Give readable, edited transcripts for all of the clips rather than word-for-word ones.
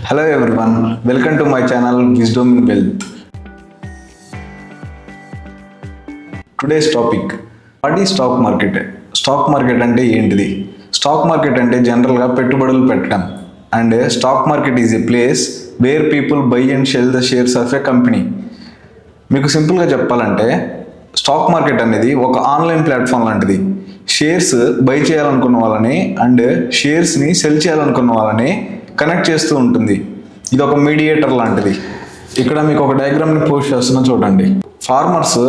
Hello everyone, welcome to my channel Wisdom in Wealth. Today's topic, what is stock market? Stock market అంటే ఏంటిది? Stock market అంటే జనరల్గా పెట్టుబడులు పెట్టడం and stock market is a place where people by and cell the shares of a company. మీకు సింపుల్గా చెప్పాలంటే stock market అనేది ఒక ఆన్లైన్ ప్లాట్ఫామ్ లాంటిది. షేర్స్ బై చేయాలనుకున్న వాళ్ళని అండ్ షేర్స్ని సెల్ చేయాలనుకున్న వాళ్ళని కనెక్ట్ చేస్తూ ఉంటుంది. ఇది ఒక మీడియేటర్ లాంటిది. ఇక్కడ మీకు ఒక డయాగ్రామ్ని పోస్ట్ చేస్తున్నా చూడండి. ఫార్మర్స్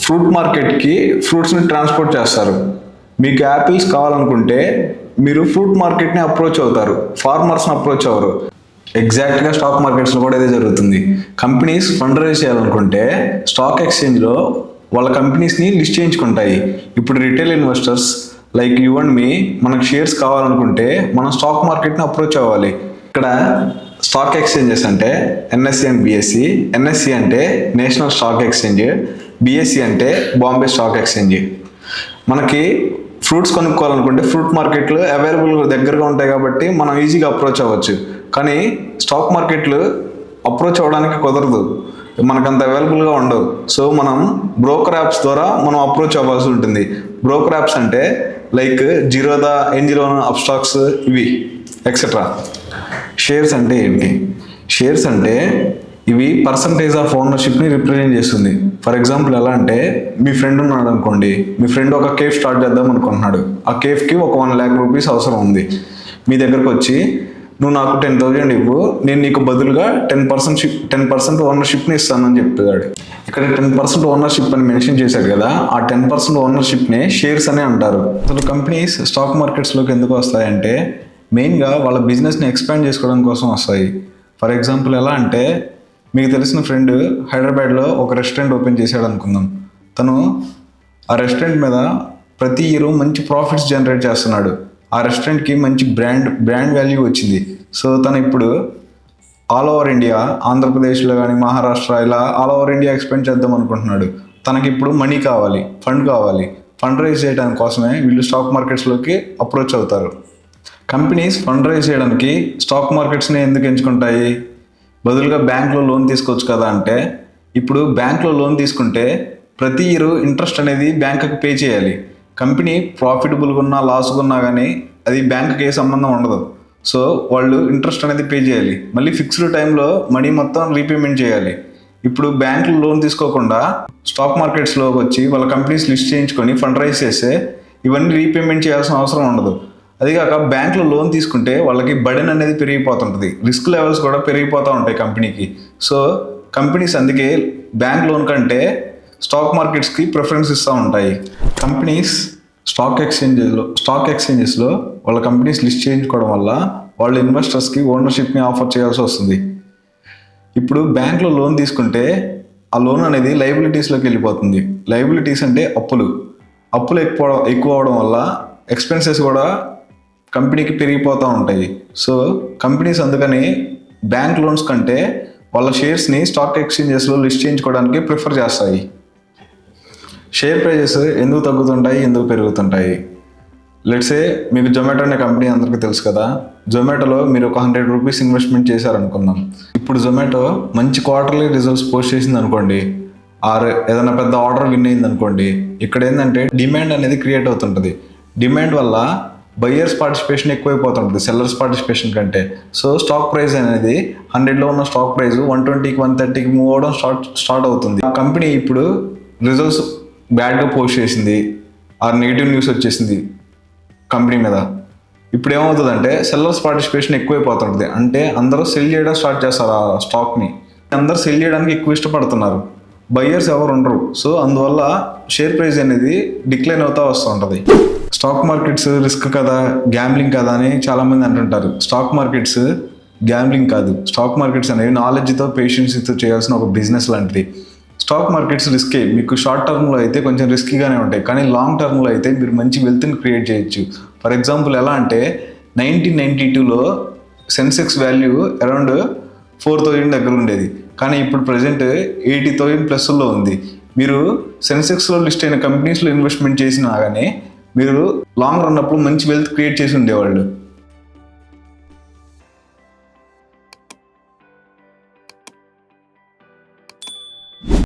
ఫ్రూట్ మార్కెట్కి ఫ్రూట్స్ని ట్రాన్స్పోర్ట్ చేస్తారు. మీకు యాపిల్స్ కావాలనుకుంటే మీరు ఫ్రూట్ మార్కెట్ని అప్రోచ్ అవుతారు, ఫార్మర్స్ని అప్రోచ్ అవ్వరు. ఎగ్జాక్ట్గా స్టాక్ మార్కెట్స్లో కూడా ఇదే జరుగుతుంది. కంపెనీస్ ఫండ్ రైజ్ చేయాలనుకుంటే స్టాక్ ఎక్స్చేంజ్లో వాళ్ళ కంపెనీస్ని లిస్ట్ చేయించుకుంటాయి. ఇప్పుడు retail investors like you and me మనకు షేర్స్ కావాలనుకుంటే మనం స్టాక్ మార్కెట్ని అప్రోచ్ అవ్వాలి. ఇక్కడ స్టాక్ ఎక్స్చేంజెస్ అంటే ఎన్ఎస్సి అండ్ బిఎస్సి. ఎన్ఎస్సి అంటే నేషనల్ స్టాక్ ఎక్స్చేంజ్, బిఎస్సి అంటే బాంబే స్టాక్ ఎక్స్చేంజ్. మనకి ఫ్రూట్స్ కొనుక్కోవాలనుకుంటే ఫ్రూట్ మార్కెట్లు అవైలబుల్ దగ్గరగా ఉంటాయి కాబట్టి మనం ఈజీగా అప్రోచ్ అవ్వచ్చు. కానీ స్టాక్ మార్కెట్లు అప్రోచ్ అవ్వడానికి కుదరదు, మనకంత అవైలబుల్గా ఉండవు. సో మనం బ్రోకర్ యాప్స్ ద్వారా మనం అప్రోచ్ అవ్వాల్సి ఉంటుంది. బ్రోకర్ యాప్స్ అంటే లైక్ జిరోదా, ఎన్జిరోనా, అప్స్టాక్స్, ఇవి ఎక్సెట్రా. షేర్స్ అంటే ఏంటి? షేర్స్ అంటే ఇవి పర్సంటేజ్ ఆఫ్ ఓనర్షిప్ని రిప్రజెంట్ చేస్తుంది. ఫర్ ఎగ్జాంపుల్ ఎలా అంటే మీ ఫ్రెండ్ ఉన్నాడు అనుకోండి, మీ ఫ్రెండ్ ఒక కేఫ్ స్టార్ట్ చేద్దాం అనుకుంటున్నాడు. ఆ కేఫ్కి ఒక 1 lakh rupees అవసరం ఉంది. మీ దగ్గరకు వచ్చి నువ్వు నాకు 10,000 ఇవ్వు, నేను నీకు బదులుగా 10% ఓనర్షిప్ని ఇస్తానని చెప్తాడు. ఇక్కడ 10% ఓనర్షిప్ అని మెన్షన్ చేశాడు కదా, ఆ 10% ఓనర్షిప్నే షేర్స్ అని అంటారు. అసలు కంపెనీస్ స్టాక్ మార్కెట్స్లోకి ఎందుకు వస్తాయంటే మెయిన్గా వాళ్ళ బిజినెస్ని ఎక్స్పాండ్ చేసుకోవడం కోసం వస్తాయి. ఫర్ ఎగ్జాంపుల్ ఎలా అంటే మీకు తెలిసిన ఫ్రెండ్ హైదరాబాద్లో ఒక రెస్టారెంట్ ఓపెన్ చేశాడు అనుకుందాం. తను ఆ రెస్టారెంట్ మీద ప్రతి ఇయర్ మంచి ప్రాఫిట్స్ జనరేట్ చేస్తున్నాడు. ఆ రెస్టారెంట్కి మంచి బ్రాండ్ వాల్యూ వచ్చింది. సో తను ఇప్పుడు ఆల్ ఓవర్ ఇండియా, ఆంధ్రప్రదేశ్లో కానీ మహారాష్ట్ర, ఇలా ఆల్ ఓవర్ ఇండియా ఎక్స్పెండ్ చేద్దాం అనుకుంటున్నాడు. తనకి ఇప్పుడు మనీ కావాలి, ఫండ్ రైజ్ చేయడానికి కోసమే వీళ్ళు స్టాక్ మార్కెట్స్లోకి అప్రోచ్ అవుతారు. కంపెనీస్ ఫండ్ రైజ్ చేయడానికి స్టాక్ మార్కెట్స్ని ఎందుకు ఎంచుకుంటాయి? బదులుగా బ్యాంక్లో లోన్ తీసుకోవచ్చు కదా అంటే, ఇప్పుడు బ్యాంక్లో లోన్ తీసుకుంటే ప్రతి ఇయర్ ఇంట్రెస్ట్ అనేది బ్యాంకుకి పే చేయాలి. కంపెనీ ప్రాఫిటబుల్గా ఉన్నా లాస్గా ఉన్నా కానీ అది బ్యాంకుకి ఏ సంబంధం ఉండదు. సో వాళ్ళు ఇంట్రెస్ట్ అనేది పే చేయాలి, మళ్ళీ ఫిక్స్డ్ టైంలో మనీ మొత్తం రీపేమెంట్ చేయాలి. ఇప్పుడు బ్యాంకులో లోన్ తీసుకోకుండా స్టాక్ మార్కెట్స్లోకి వచ్చి వాళ్ళ కంపెనీస్ లిస్ట్ చేయించుకొని ఫండ్ రైజ్ చేస్తే ఇవన్నీ రీపేమెంట్ చేయాల్సిన అవసరం ఉండదు. అదిగాక బ్యాంకులో లోన్ తీసుకుంటే వాళ్ళకి బర్డెన్ అనేది పెరిగిపోతుంటుంది, రిస్క్ లెవెల్స్ కూడా పెరిగిపోతూ ఉంటాయి కంపెనీకి. సో కంపెనీస్ అందుకే బ్యాంక్ లోన్ కంటే స్టాక్ మార్కెట్స్కి ప్రిఫరెన్స్ ఇస్తూ ఉంటాయి. కంపెనీస్ స్టాక్ ఎక్స్చేంజెస్లో వాళ్ళ కంపెనీస్ లిస్ట్ చేయించుకోవడం వల్ల వాళ్ళ ఇన్వెస్టర్స్కి ఓనర్షిప్ని ఆఫర్ చేయాల్సి వస్తుంది. ఇప్పుడు బ్యాంక్లో లోన్ తీసుకుంటే ఆ లోన్ అనేది లయబిలిటీస్లోకి వెళ్ళిపోతుంది. లయబిలిటీస్ అంటే అప్పులు ఎక్కువ అవడం వల్ల ఎక్స్పెన్సెస్ కూడా కంపెనీకి పెరిగిపోతూ ఉంటాయి. సో కంపెనీస్ అందుకని బ్యాంక్ లోన్స్ కంటే వాళ్ళ షేర్స్ని స్టాక్ ఎక్స్చేంజెస్లో లిస్ట్ చేయించుకోవడానికి ప్రిఫర్ చేస్తాయి. షేర్ ప్రైజెస్ ఎందుకు తగ్గుతుంటాయి, ఎందుకు పెరుగుతుంటాయి? లెట్సే మీకు జొమాటో అనే కంపెనీ అందరికీ తెలుసు కదా. జొమాటోలో మీరు ఒక 100 rupees ఇన్వెస్ట్మెంట్ చేశారనుకుందాం. ఇప్పుడు జొమాటో మంచి క్వార్టర్లీ రిజల్ట్స్ పోస్ట్ చేసింది అనుకోండి, ఆర్ ఏదైనా పెద్ద ఆర్డర్ విన్ అయింది అనుకోండి, ఇక్కడ ఏంటంటే డిమాండ్ అనేది క్రియేట్ అవుతుంటుంది. డిమాండ్ వల్ల బయ్యర్స్ పార్టిసిపేషన్ ఎక్కువైపోతుంటుంది సెల్లర్స్ పార్టిసిపేషన్ కంటే. సో స్టాక్ ప్రైస్ అనేది 100లో ఉన్న స్టాక్ ప్రైస్ 120కి 130కి మూవ్ అవడం స్టార్ట్ అవుతుంది. ఆ కంపెనీ ఇప్పుడు రిజల్ట్స్ బ్యాడ్గా పోస్ట్ చేసింది, ఆ నెగిటివ్ న్యూస్ వచ్చేసింది కంపెనీ మీద. ఇప్పుడు ఏమవుతుందంటే సెల్లర్స్ పార్టిసిపేషన్ ఎక్కువైపోతుంటుంది. అంటే అందరూ సెల్ చేయడం స్టార్ట్ చేస్తారు ఆ స్టాక్ని. అందరూ సెల్ చేయడానికి ఎక్కువ ఇష్టపడుతున్నారు, బయ్యర్స్ ఎవరు ఉండరు. సో అందువల్ల షేర్ ప్రైస్ అనేది డిక్లైన్ అవుతూ వస్తూ ఉంటుంది. స్టాక్ మార్కెట్స్ రిస్క్ కదా, గ్యాంబ్లింగ్ కదా అని చాలామంది అంటుంటారు. స్టాక్ మార్కెట్స్ గ్యాంబ్లింగ్ కాదు. స్టాక్ మార్కెట్స్ అనేవి నాలెడ్జ్తో పేషెన్స్తో చేయాల్సిన ఒక బిజినెస్ లాంటిది. స్టాక్ మార్కెట్స్ రిస్కే. మీకు షార్ట్ టర్మ్లో అయితే కొంచెం రిస్కీగానే ఉంటాయి, కానీ లాంగ్ టర్మ్లో అయితే మీరు మంచి వెల్త్ని క్రియేట్ చేయొచ్చు. ఫర్ ఎగ్జాంపుల్ ఎలా అంటే 1992లో సెన్సెక్స్ వాల్యూ అరౌండ్ 4,000 దగ్గర ఉండేది, కానీ ఇప్పుడు ప్రజెంట్ 80,000 ప్లస్లో ఉంది. మీరు సెన్సెక్స్లో లిస్ట్ అయిన కంపెనీస్లో ఇన్వెస్ట్మెంట్ చేసినా కానీ మీరు లాంగ్ రన్ అప్పుడు మంచి వెల్త్ క్రియేట్ చేసి ఉండేవాళ్ళు.